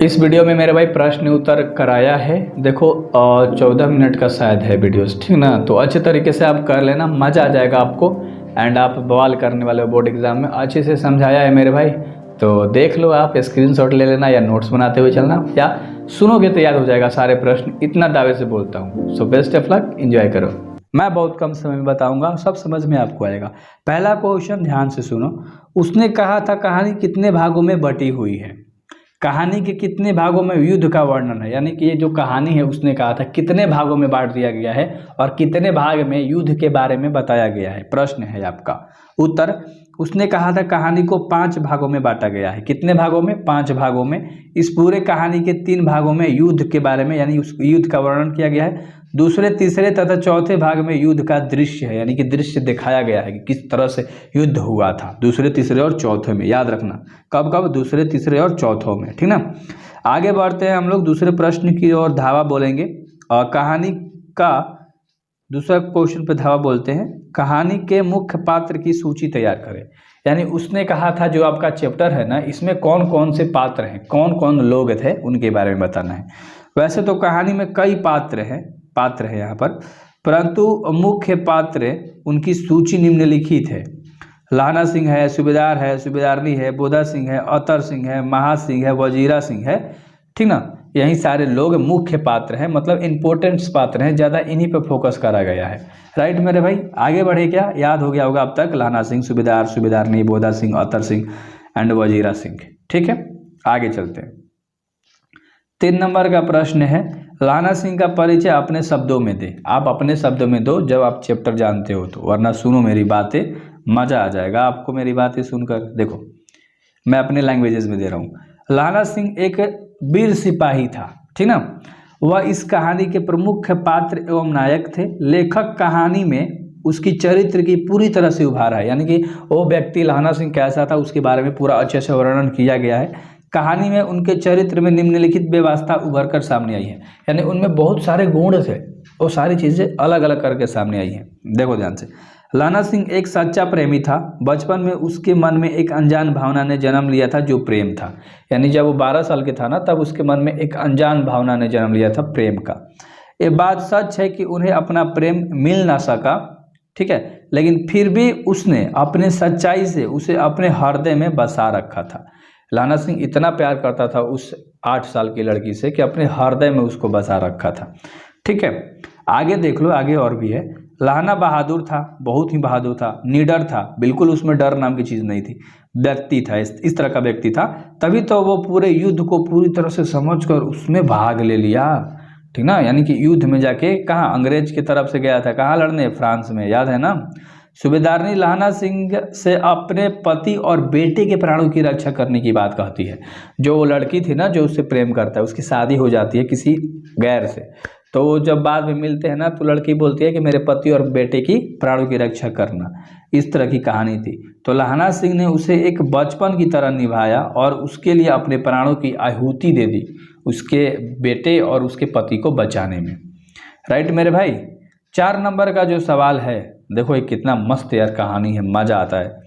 इस वीडियो में मेरे भाई प्रश्न उत्तर कराया है। देखो 14 मिनट का शायद है वीडियोस, ठीक ना। तो अच्छे तरीके से आप कर लेना, मज़ा आ जाएगा आपको। एंड आप बवाल करने वाले हो बोर्ड एग्जाम में, अच्छे से समझाया है मेरे भाई। तो देख लो, आप स्क्रीनशॉट ले लेना या नोट्स बनाते हुए चलना, या सुनोगे तो याद हो जाएगा सारे प्रश्न। इतना दावे से बोलता हूँ। So best of luck, enjoy करो। मैं बहुत कम समय में बताऊंगा, सब समझ में आपको आएगा। पहला क्वेश्चन ध्यान से सुनो। उसने कहा था कहानी कितने भागों में बटी हुई है। कहानी के कितने भागों में युद्ध का वर्णन है, यानी कि ये जो कहानी है उसने कहा था कितने भागों में बांट दिया गया है और कितने भाग में युद्ध के बारे में बताया गया है। प्रश्न है आपका। उत्तर, उसने कहा था कहानी को 5 भागों में बांटा गया है। कितने भागों में? 5 भागों में। इस पूरे कहानी के 3 भागों में युद्ध के बारे में यानी उस युद्ध का वर्णन किया गया है। दूसरे, तीसरे तथा चौथे भाग में युद्ध का दृश्य है, यानी कि दृश्य दिखाया गया है कि किस तरह से युद्ध हुआ था। दूसरे, तीसरे और चौथे में, याद रखना कब कब, दूसरे, तीसरे और चौथों में, ठीक ना। आगे बढ़ते हैं हम लोग दूसरे प्रश्न की ओर। धावा बोलेंगे और कहानी का दूसरा क्वेश्चन पे धावा बोलते हैं। कहानी के मुख्य पात्र की सूची तैयार करें। यानी उसने कहा था जो आपका चैप्टर है ना, इसमें कौन कौन से पात्र हैं, कौन कौन लोग थे, उनके बारे में बताना है। वैसे तो कहानी में कई पात्र है यहाँ पर, परंतु मुख्य पात्र उनकी सूची निम्नलिखित है। लाना सिंह है, सूबेदार है, सूबेदारनी है, बोधा सिंह है, अतर सिंह है, महा सिंह है, वजीरा सिंह है, ठीक ना। यही सारे लोग मुख्य पात्र हैं, मतलब इंपॉर्टेंट पात्र हैं, ज़्यादा इन्हीं पर फोकस करा गया है। राइट मेरे भाई, आगे बढ़े क्या? याद हो गया होगा अब तक। लाना सिंह, सूबेदार, सूबेदारनी, बोधा सिंह, अतर सिंह एंड वजीरा सिंह, ठीक है। आगे चलते हैं। 3 नंबर का प्रश्न है, लाना सिंह का परिचय अपने शब्दों में दे। आप अपने शब्दों में दो जब आप चैप्टर जानते हो तो, वरना सुनो मेरी बातें, मज़ा आ जाएगा आपको मेरी बातें सुनकर। देखो मैं अपने लैंग्वेजेस में दे रहा हूँ। लाना सिंह एक वीर सिपाही था, ठीक ना। वह इस कहानी के प्रमुख पात्र एवं नायक थे। लेखक कहानी में उसकी चरित्र की पूरी तरह से उभारा है, यानी कि वो व्यक्ति लाना सिंह कैसा था उसके बारे में पूरा अच्छे से वर्णन किया गया है। कहानी में उनके चरित्र में निम्नलिखित व्यवस्था उभर कर सामने आई है, यानी उनमें बहुत सारे गुण थे, वो सारी चीज़ें अलग अलग करके सामने आई हैं। देखो ध्यान से। लाना सिंह एक सच्चा प्रेमी था। बचपन में उसके मन में एक अनजान भावना ने जन्म लिया था, जो प्रेम था। यानी जब वो 12 साल के था ना, तब उसके मन में एक अनजान भावना ने जन्म लिया था, प्रेम का। ये बात सच है कि उन्हें अपना प्रेम मिल ना सका, ठीक है, लेकिन फिर भी उसने अपने सच्चाई से उसे अपने हृदय में बसा रखा था। लाना सिंह इतना प्यार करता था उस 8 साल की लड़की से कि अपने हृदय में उसको बसा रखा था, ठीक है। आगे देख लो, आगे और भी है। लाना बहादुर था, बहुत ही बहादुर था, निडर था, बिल्कुल उसमें डर नाम की चीज़ नहीं थी। व्यक्ति था, इस तरह का व्यक्ति था, तभी तो वो पूरे युद्ध को पूरी तरह से समझकर उसमें भाग ले लिया, ठीक ना। यानी कि युद्ध में जाके कहाँ, अंग्रेज की तरफ से गया था, कहाँ लड़ने? फ्रांस में, याद है ना। सूबेदारनी लाना सिंह से अपने पति और बेटे के प्राणों की रक्षा करने की बात कहती है। जो वो लड़की थी ना जो उससे प्रेम करता है, उसकी शादी हो जाती है किसी गैर से, तो जब बाद में मिलते हैं ना तो लड़की बोलती है कि मेरे पति और बेटे की प्राणों की रक्षा करना। इस तरह की कहानी थी। तो लाना सिंह ने उसे एक बचपन की तरह निभाया और उसके लिए अपने प्राणों की आहुति दे दी, उसके बेटे और उसके पति को बचाने में। राइट मेरे भाई। 4 नंबर का जो सवाल है, देखो ये कितना मस्त यार कहानी है, मज़ा आता है।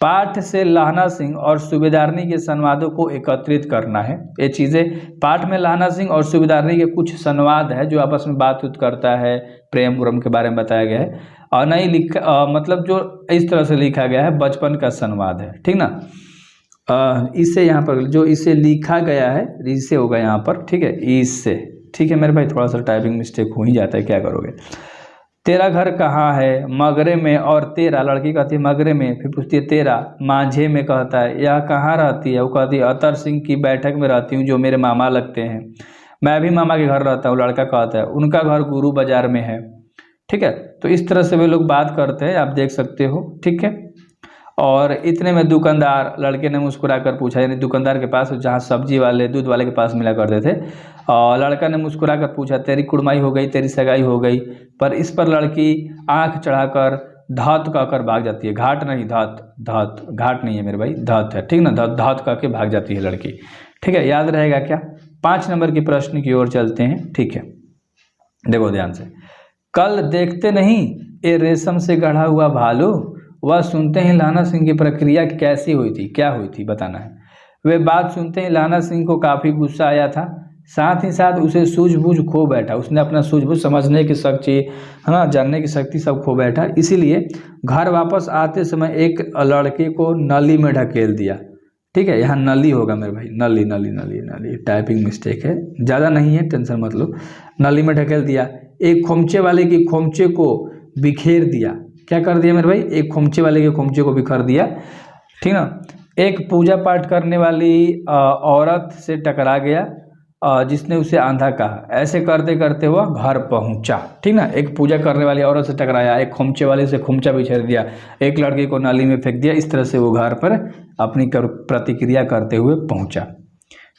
पाठ से लाना सिंह और सूबेदारनी के संवादों को एकत्रित करना है। ये चीज़ें पाठ में लाना सिंह और सूबेदारनी के कुछ संवाद है जो आपस में बात करता है, प्रेम उरम के बारे में बताया गया है। और नहीं लिखा मतलब जो इस तरह से लिखा गया है, बचपन का संवाद है, ठीक ना। इससे यहाँ पर जो इसे लिखा गया है, इससे होगा यहाँ पर, ठीक है, इससे, ठीक है मेरे भाई। थोड़ा सा टाइपिंग मिस्टेक हो ही जाता है, क्या करोगे। तेरा घर कहाँ है? मगरे में। और तेरा, लड़की कहती है मगरे में, फिर पूछती है तेरा, माझे में कहता है। यह कहाँ रहती है? वो कहती है अतर सिंह की बैठक में रहती हूँ, जो मेरे मामा लगते हैं। मैं भी मामा के घर रहता हूँ, लड़का कहता है। उनका घर गुरु बाजार में है, ठीक है। तो इस तरह से वे लोग बात करते हैं, आप देख सकते हो, ठीक है। और इतने में दुकानदार, लड़के ने मुस्कुरा कर पूछा, यानी दुकानदार के पास जहाँ सब्जी वाले दूध वाले के पास मिला करते थे, और लड़का ने मुस्कुरा कर पूछा तेरी कुड़माई हो गई, तेरी सगाई हो गई। पर इस पर लड़की आंख चढ़ाकर धात कहकर भाग जाती है। घाट नहीं, धात, धात, घाट नहीं है मेरे भाई, धात है, ठीक ना। धात धात कह के भाग जाती है लड़की, ठीक है। याद रहेगा क्या? 5 नंबर की प्रश्न की ओर चलते हैं, ठीक है। देखो ध्यान से। कल देखते नहीं ये रेशम से गढ़ा हुआ भालू, वह सुनते ही लाना सिंह की प्रक्रिया कैसी हुई थी, क्या हुई थी, बताना है। वे बात सुनते ही लहना सिंह को काफ़ी गुस्सा आया था, साथ ही साथ उसे सूझबूझ खो बैठा। उसने अपना सूझबूझ समझने की शक्ति, है ना, जानने की शक्ति सब खो बैठा। इसीलिए घर वापस आते समय एक लड़के को नली में ढकेल दिया। ठीक है, यहाँ नली होगा मेरे भाई, नली नली नली नली, टाइपिंग मिस्टेक है, ज़्यादा नहीं है, टेंशन मत लो। नली में ढकेल दिया। एक खोमचे वाले की खोमचे को बिखेर दिया। क्या कर दिया मेरे भाई? एक खोमचे वाले के खोमचे को बिखेर दिया। ठीक ना। एक पूजा पाठ करने वाली औरत से टकरा गया जिसने उसे आंधा कहा। ऐसे करते करते वह घर पहुंचा। ठीक ना, एक पूजा करने वाली औरत से टकराया, एक खोमचे वाले से खोमचा बिखेर दिया, एक लड़के को नाली में फेंक दिया। इस तरह से वो घर पर अपनी प्रतिक्रिया करते हुए पहुंचा।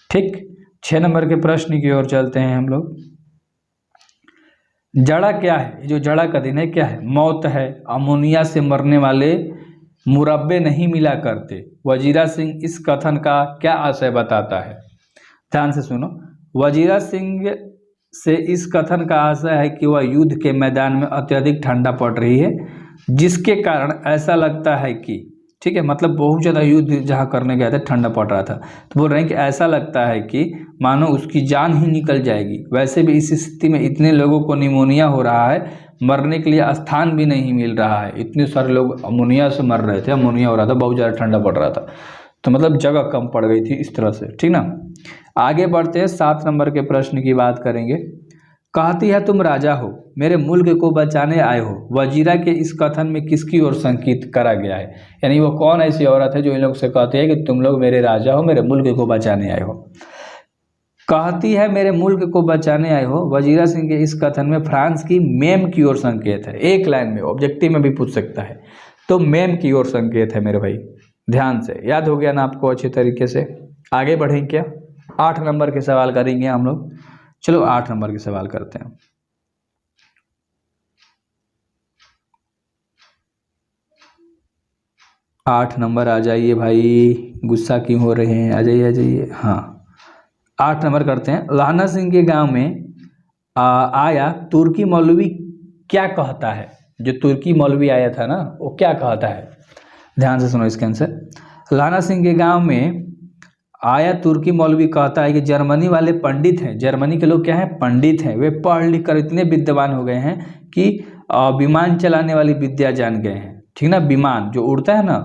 ठीक, 6 नंबर के प्रश्न की ओर चलते हैं हम लोग। जड़ा क्या है? जो जड़ा का दिन है क्या है? मौत है। अमोनिया से मरने वाले मुरब्बे नहीं मिला करते। वजीरा सिंह इस कथन का क्या आशय बताता है? ध्यान से सुनो। वजीरा सिंह से इस कथन का आशय है कि वह युद्ध के मैदान में अत्यधिक ठंडा पड़ रही है, जिसके कारण ऐसा लगता है कि, ठीक है, मतलब बहुत ज़्यादा युद्ध जहाँ करने गया था ठंडा पड़ रहा था, तो बोल रहे हैं कि ऐसा लगता है कि मानो उसकी जान ही निकल जाएगी। वैसे भी इस स्थिति में इतने लोगों को निमोनिया हो रहा है, मरने के लिए स्थान भी नहीं मिल रहा है। इतने सारे लोग अमोनिया से मर रहे थे, अमोनिया हो रहा था, बहुत ज़्यादा ठंडा पड़ रहा था, तो मतलब जगह कम पड़ गई थी इस तरह से। ठीक ना, आगे बढ़ते हैं। 7 नंबर के प्रश्न की बात करेंगे। कहती है तुम राजा हो, मेरे मुल्क को बचाने आए हो। वजीरा के इस कथन में किसकी ओर संकेत करा गया है? यानी वो कौन ऐसी औरत है जो इन लोग से कहती है कि तुम लोग मेरे राजा हो, मेरे मुल्क को बचाने आए हो? कहती है मेरे मुल्क को बचाने आए हो। वजीरा सिंह के इस कथन में फ्रांस की मेम की ओर संकेत है। एक लाइन में, ऑब्जेक्टिव में भी पूछ सकता है, तो मेम की ओर संकेत है मेरे भाई। ध्यान से याद हो गया ना आपको अच्छे तरीके से? आगे बढ़ें क्या? 8 नंबर के सवाल करेंगे हम लोग। चलो 8 नंबर के सवाल करते हैं। आठ नंबर आ जाइए भाई, गुस्सा क्यों हो रहे हैं? आ जाइए आ जाइए। हाँ, 8 नंबर करते हैं। लहना सिंह के गांव में आया तुर्की मौलवी क्या कहता है? जो तुर्की मौलवी आया था ना, वो क्या कहता है? ध्यान से सुनो इसका आंसर। लहना सिंह के गांव में आया तुर्की मौलवी कहता है कि जर्मनी वाले पंडित हैं, जर्मनी के लोग क्या हैं? पंडित हैं। वे पढ़ लिख कर इतने विद्वान हो गए हैं कि विमान चलाने वाली विद्या जान गए हैं। ठीक ना, विमान जो उड़ता है ना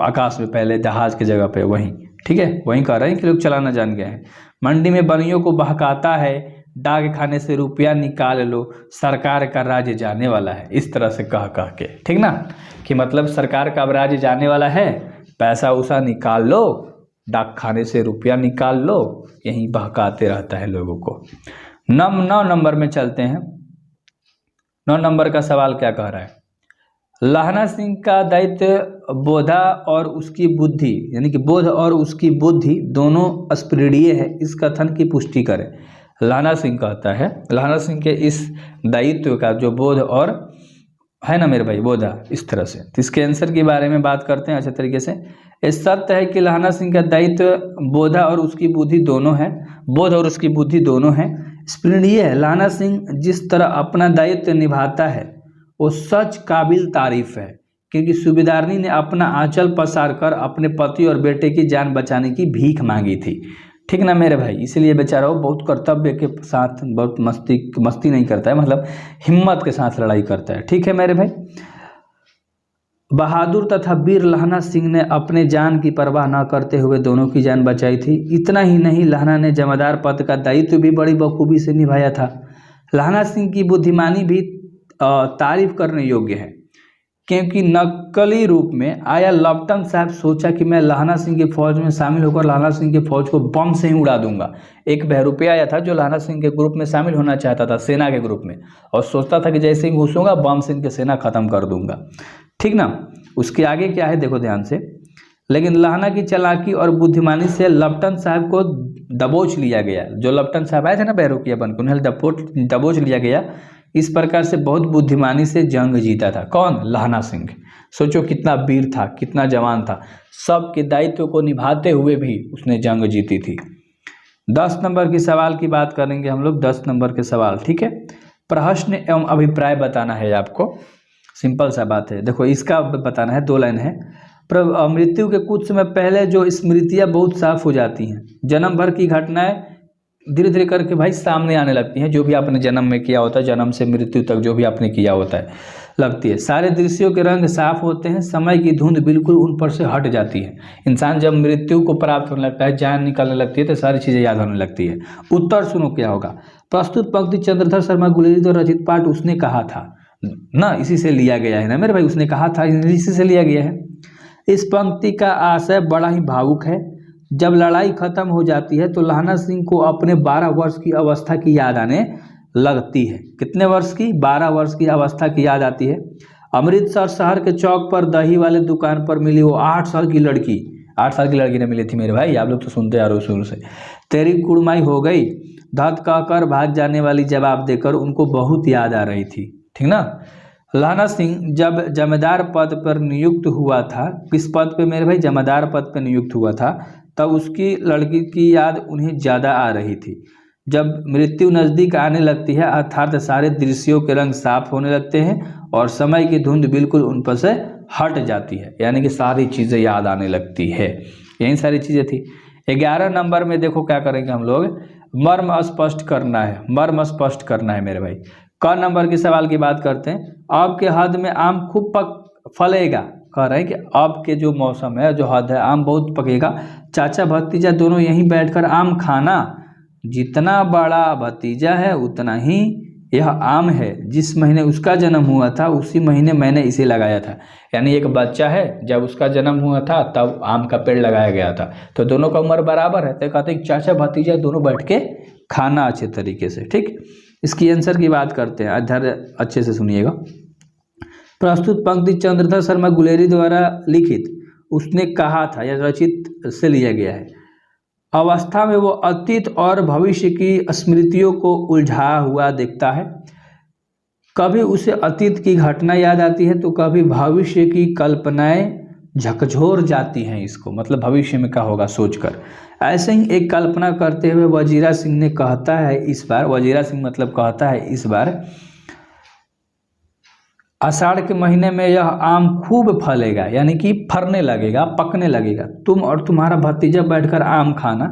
आकाश में, पहले जहाज की जगह पे, वहीं, ठीक है, वहीं कह रहे हैं कि लोग चलाना जान गए हैं। मंडी में बनियों को बहकाता है, डाक खाने से रुपया निकाल लो, सरकार का राज्य जाने वाला है। इस तरह से कह कह के, ठीक ना, कि मतलब सरकार का अब राज्य जाने वाला है, पैसा उसा निकाल लो, डाक खाने से रुपया निकाल लो, यहीं बहकाते रहता है लोगों को। 9 नंबर में चलते हैं। 9 नंबर का सवाल क्या कह रहा है? लहना सिंह का दायित्व बोधा और उसकी बुद्धि, यानी कि बोध और उसकी बुद्धि दोनों स्पृढ़ीय है, इस कथन की पुष्टि करें। लहना सिंह कहता है, लहना सिंह के इस दायित्व का जो बोध और है ना मेरे भाई, बोधा, इस तरह से, तो इसके आंसर के बारे में बात करते हैं अच्छे तरीके से। इस शर्त है कि लहना सिंह का दायित्व बोधा और उसकी बुद्धि दोनों है, बोध और उसकी बुद्धि दोनों है, स्पृढ़ीय है। लहना सिंह जिस तरह अपना दायित्व निभाता है वो सच काबिल तारीफ है, क्योंकि सूबेदारनी ने अपना आंचल पसार कर अपने पति और बेटे की जान बचाने की भीख मांगी थी। ठीक ना मेरे भाई, इसलिए बेचारा वो बहुत कर्तव्य के साथ, बहुत मस्ती नहीं करता है, मतलब हिम्मत के साथ लड़ाई करता है। ठीक है मेरे भाई। बहादुर तथा वीर लहना सिंह ने अपने जान की परवाह न करते हुए दोनों की जान बचाई थी। इतना ही नहीं, लहना ने जमादार पद का दायित्व भी बड़ी बखूबी से निभाया था। लहना सिंह की बुद्धिमानी भी तारीफ करने योग्य है, क्योंकि नकली रूप में आया लपटन साहब सोचा कि मैं लहना सिंह की फौज में शामिल होकर लहना सिंह की फौज को बम से ही उड़ा दूंगा। एक बहरूपिया आया था जो लहना सिंह के ग्रुप में शामिल होना चाहता था, सेना के ग्रुप में, और सोचता था कि जैसे ही घुसूंगा बम से इनकी सेना खत्म कर दूंगा। ठीक ना, उसके आगे क्या है देखो ध्यान से। लेकिन लहना की चालाकी और बुद्धिमानी से लपटन साहब को दबोच लिया गया। जो लपटन साहब आए थे ना बहरूपिया बन के, उन्हें दबोच लिया गया। इस प्रकार से बहुत बुद्धिमानी से जंग जीता था। कौन? लहना सिंह। सोचो कितना वीर था, कितना जवान था, सबके दायित्व को निभाते हुए भी उसने जंग जीती थी। 10 नंबर के सवाल की बात करेंगे हम लोग। 10 नंबर के सवाल, ठीक है। प्रश्न एवं अभिप्राय बताना है आपको, सिंपल सा बात है। देखो इसका बताना है, 2 लाइन है। मृत्यु के कुछ समय पहले जो स्मृतियाँ बहुत साफ हो जाती हैं, जन्म भर की घटनाएं धीरे धीरे करके भाई सामने आने लगती हैं, जो भी आपने जन्म में किया होता है, जन्म से मृत्यु तक जो भी आपने किया होता है लगती है। सारे दृश्यों के रंग साफ होते हैं, समय की धुंध बिल्कुल उन पर से हट जाती है। इंसान जब मृत्यु को प्राप्त होने लगता है, जान निकलने लगती है, तो सारी चीज़ें याद होने लगती है। उत्तर सुनो क्या होगा। प्रस्तुत पंक्ति चंद्रधर शर्मा गुलेरी द्वारा रचित पाठ उसने कहा था ना, इसी से लिया गया है ना मेरे भाई, उसने कहा था इसी से लिया गया है। इस पंक्ति का आशय बड़ा ही भावुक है। जब लड़ाई खत्म हो जाती है तो लहना सिंह को अपने 12 वर्ष की अवस्था की याद आने लगती है। कितने वर्ष की? 12 वर्ष की अवस्था की याद आती है। अमृतसर शहर के चौक पर दही वाले दुकान पर मिली वो 8 साल की लड़की, 8 साल की लड़की ने मिली थी मेरे भाई, आप लोग तो सुनते आ रहे हो शुरू से। तेरी कुड़माई हो गई, धत कहकर भाग जाने वाली जवाब देकर उनको बहुत याद आ रही थी, ठीक ना। लहना सिंह जब जमींदार पद पर नियुक्त हुआ था, किस पद पे मेरे भाई? जमींदार पद पर नियुक्त हुआ था, तब उसकी लड़की की याद उन्हें ज़्यादा आ रही थी। जब मृत्यु नज़दीक आने लगती है अर्थात सारे दृश्यों के रंग साफ होने लगते हैं और समय की धुंध बिल्कुल उन पर से हट जाती है, यानी कि सारी चीज़ें याद आने लगती है। यही सारी चीज़ें थी। 11 नंबर में देखो क्या करेंगे हम लोग, मर्म स्पष्ट करना है, मर्म स्पष्ट करना है मेरे भाई। क नंबर के सवाल की बात करते हैं। अब के हद में आम खूब फलेगा, कह रहे हैं कि अब के जो मौसम है, जो हद है, आम बहुत पकेगा। चाचा भतीजा दोनों यहीं बैठकर आम खाना, जितना बड़ा भतीजा है उतना ही यह आम है। जिस महीने उसका जन्म हुआ था उसी महीने मैंने इसे लगाया था। यानी एक बच्चा है, जब उसका जन्म हुआ था तब आम का पेड़ लगाया गया था, तो दोनों का उम्र बराबर है, तो कहते हैं चाचा भतीजा दोनों बैठ के खाना अच्छे तरीके से। ठीक, इसकी आंसर की बात करते हैं, अध्याय अच्छे से सुनिएगा। प्रस्तुत पंक्ति चंद्रधर शर्मा गुलेरी द्वारा लिखित उसने कहा था या रचित से लिया गया है। अवस्था में वो अतीत और भविष्य की स्मृतियों को उलझा हुआ देखता है। कभी उसे अतीत की घटना याद आती है तो कभी भविष्य की कल्पनाएं झकझोर जाती हैं इसको, मतलब भविष्य में क्या होगा सोचकर। ऐसे ही एक कल्पना करते हुए वजीरा सिंह ने कहता है इस बार, वजीरा सिंह मतलब कहता है इस बार, आषाढ़ के महीने में यह आम खूब फलेगा, यानी कि फरने लगेगा, पकने लगेगा। तुम और तुम्हारा भतीजा बैठकर आम खाना।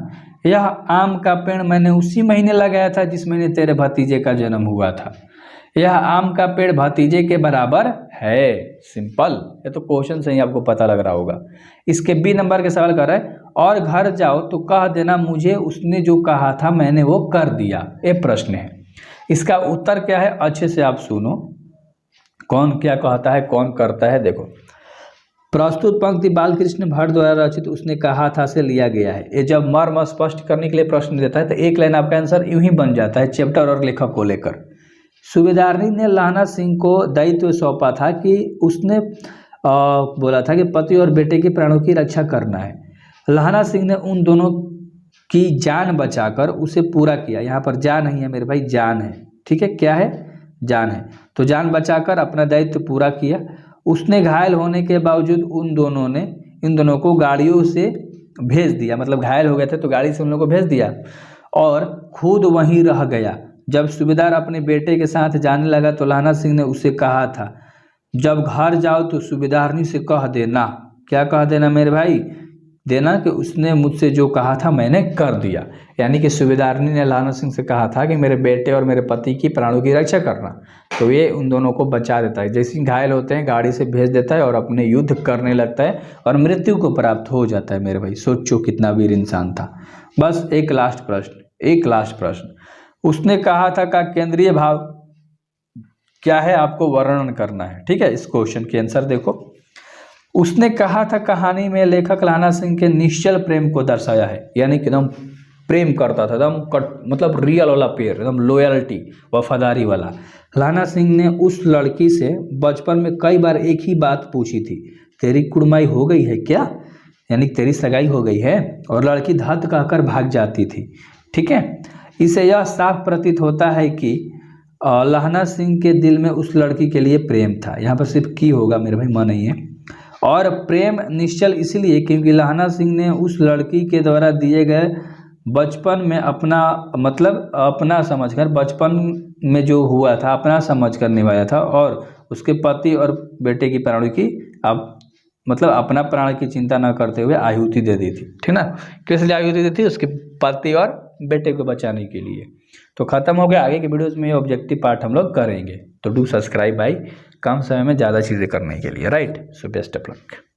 यह आम का पेड़ मैंने उसी महीने लगाया था जिस महीने तेरे भतीजे का जन्म हुआ था। यह आम का पेड़ भतीजे के बराबर है। सिंपल, ये तो क्वेश्चन से ही आपको पता लग रहा होगा। इसके बी नंबर के सवाल कर रहा है, और घर जाओ तो कह देना मुझे उसने जो कहा था मैंने वो कर दिया। ये प्रश्न है, इसका उत्तर क्या है अच्छे से आप सुनो, कौन क्या कहता है कौन करता है। देखो, प्रस्तुत पंक्ति बालकृष्ण भट्ट द्वारा रचित उसने कहा था से लिया गया है। ये जब मर्म स्पष्ट करने के लिए प्रश्न देता है तो एक लाइन आपका आंसर यूं ही बन जाता है, चैप्टर और लेखक को लेकर। सूबेदारनी ने लहना सिंह को दायित्व सौंपा था कि उसने बोला था कि पति और बेटे के प्राणों की रक्षा करना है। लहना सिंह ने उन दोनों की जान बचाकर उसे पूरा किया। यहाँ पर जान नहीं है मेरे भाई, जान है, ठीक है, क्या है, जान है। तो जान बचाकर अपना दायित्व पूरा किया। उसने घायल होने के बावजूद इन दोनों को गाड़ियों से भेज दिया, मतलब घायल हो गए थे तो गाड़ी से उन लोगों को भेज दिया और खुद वहीं रह गया। जब सूबेदार अपने बेटे के साथ जाने लगा तो लहना सिंह ने उसे कहा था, जब घर जाओ तो सूबेदारनी से कह देना। क्या कह देना मेरे भाई? देना कि उसने मुझसे जो कहा था मैंने कर दिया। यानी कि सूबेदारनी ने लहना सिंह से कहा था कि मेरे बेटे और मेरे पति की प्राणों की रक्षा करना, तो ये उन दोनों को बचा देता है। जैसे ही घायल होते हैं गाड़ी से भेज देता है और अपने युद्ध करने लगता है और मृत्यु को प्राप्त हो जाता है मेरे भाई। सोचो कितना वीर इंसान था। बस एक लास्ट प्रश्न, उसने कहा था का केंद्रीय भाव क्या है आपको वर्णन करना है। ठीक है, इस क्वेश्चन के आंसर देखो। उसने कहा था कहानी में लेखक लहना सिंह के निश्चल प्रेम को दर्शाया है, यानी कि एकदम प्रेम करता था, एकदम मतलब रियल वाला प्यार, एकदम लॉयल्टी, वफादारी वाला। लहना सिंह ने उस लड़की से बचपन में कई बार एक ही बात पूछी थी, तेरी कुड़माई हो गई है क्या, यानी तेरी सगाई हो गई है, और लड़की धत कहकर भाग जाती थी। ठीक है, इसे यह साफ प्रतीत होता है कि लहना सिंह के दिल में उस लड़की के लिए प्रेम था। यहाँ पर सिर्फ की होगा मेरे भाई, मन नहीं है। और प्रेम निश्चल इसलिए क्योंकि लहना सिंह ने उस लड़की के द्वारा दिए गए बचपन में अपना समझकर, बचपन में जो हुआ था अपना समझकर निभाया था और उसके पति और बेटे की प्राणों की मतलब अपना प्राण की चिंता न करते हुए आहुति दे दी थी, ठीक ना। किस लिए आहुति दी थी? उसके पति और बेटे को बचाने के लिए। तो खत्म हो गया। आगे के वीडियोस में ये ऑब्जेक्टिव पार्ट हम लोग करेंगे। तो डू सब्सक्राइब भाई, कम समय में ज़्यादा चीज़ें करने के लिए, right. So best of luck.